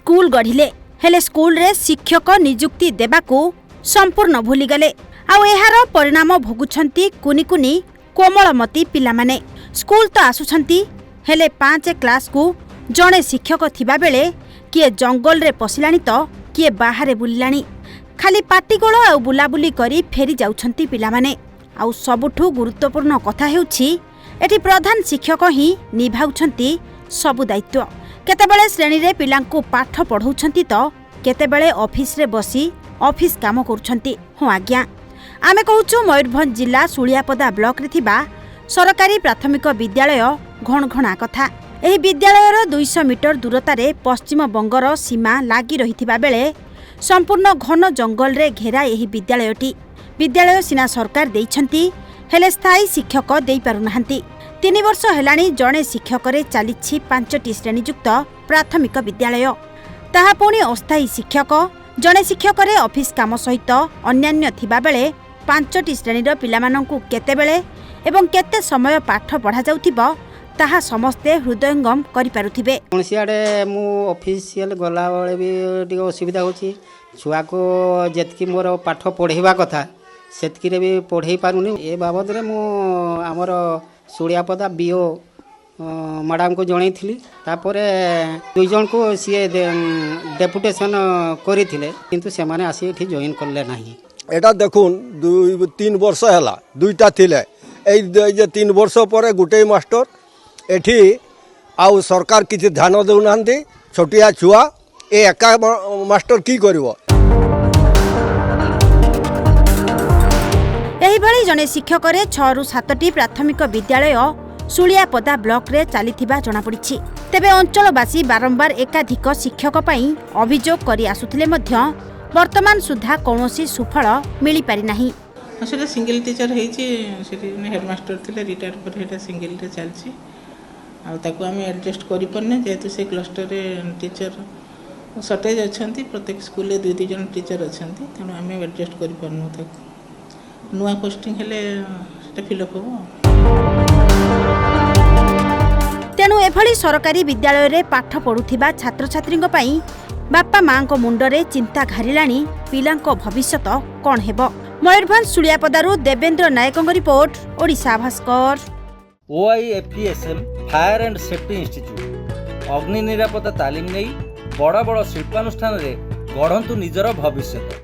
School गढ़िले हेले school रे शिक्षक नियुक्ति देबाकू संपूर्ण भूलीगले। आउ एहार परिणाम भोगुछंती कुनी कुनी कोमलमती पिला माने। स्कूल तो आसुछंती हेले 5 क्लास को जड़े शिक्षक थिबा बेले किए जंगल रे पशिलानी तो किए बाहरे बुलिलानी। खाली पाटीगोल आ बुलाबुली करी फेरी जाउछंती पिला माने। आउ सबुठु गुरुत्वपूर्ण कथा हेउछि एठी प्रधान शिक्षक ही निभाउछंती सबु दायित्व। केतेबेले श्रेणी रे पिलांकु पाठ पढ़ौछंती तो केतेबेले ऑफिस रे बसी ऑफिस काम करूछंती। हो आज्ञा आमे कहूछु मयूरभंज जिला सुलियापदा ब्लॉक रे थिबा सरकारी प्राथमिक विद्यालय घणघणा कथा। एही विद्यालयर 200 मीटर दूरतारे पश्चिम बंगर सीमा लागी रहिथिबा बेले संपूर्ण घन जंगल रे घेरा एही विद्यालयटी। विद्यालय सिना सरकार देइछंती हेले स्थायी शिक्षक देई पारुनाहांती। 3 वर्ष हेलाणी जणे शिक्षक रे चालिछि 5टी श्रेणीयुक्त प्राथमिक विद्यालय। ताहा पुणी अस्थायी शिक्षक जणे शिक्षक रे ऑफिस काम सहित अन्यान्य थिबा बेले 5टी श्रेणीर पिलामानंकु केतेबेले एवं केते समय पाठ पढ़ा जाउथिबो ताहा समस्ते हृदयंगम करि पारुथिबे। सियाडे मु ऑफिशियल गला बेले भी टिके असुविधा होछि। छुआ को जेतकी मोर पाठ पढ़ेबा कथा सेतकी रे भी पढ़ेई पारुनी। ए बाबद रे मु हमर सुड़ियापदा बीओ मैडम को जणई थिली। तापरे 2 जन को सी डेपुटेशन करिथिले किंतु से माने आसी एठी जॉइन करले नाही। एटा देखुन 2-3 वर्ष हैला दुईटा थिले। ए जे 3 वर्ष पर गुटे मास्टर एठी आउ सरकार किछि ध्यान देउ नांती। छोटिया छुआ ए एका मास्टर की करिवो। एही भली जने शिक्षक रे 6 रु 7टी प्राथमिक विद्यालय सुलियापदा ब्लॉक रे चलीथिबा जणा पड़िछि। तेबे अंचलवासी बारंबार एकाधिक शिक्षक पई अभियोग करि आसुथिले मध्य वर्तमान सुधा कौनसी सुफल मिली पारि नाही। सेटा सिंगल टीचर हेछि सेठी हेडमास्टर थिले रिटायर पर हेटा सिंगल रे चलछि। आ ताको हम एडजस्ट करि परने जेतु से क्लस्टर रे टीचर शॉर्टेज अछंती। प्रत्येक स्कूल रे 2-2 जन टीचर अछंती तेनु हम एडजस्ट करि परनु। ताको नुआ पोस्टिंग हेले सेटा फिल अप हो। तेणु एभली सरकारी विद्यालय रे पाठ पढ़ुथिबा छात्र छात्रींक पई बापा मां को मुंडरे चिंता घारिलाणी पिलांको भविष्यत कोन हेबो। मयूरभंज सुलियापदारु देवेंद्र नायकंग report Odisha Bhaskar. OIFTSM fire and safety institute अग्नि निरापत्ता तालीम नहीं बड़ बड़ शिल्पानुष्ठान रे गढ़ंतु निजर भविष्यत।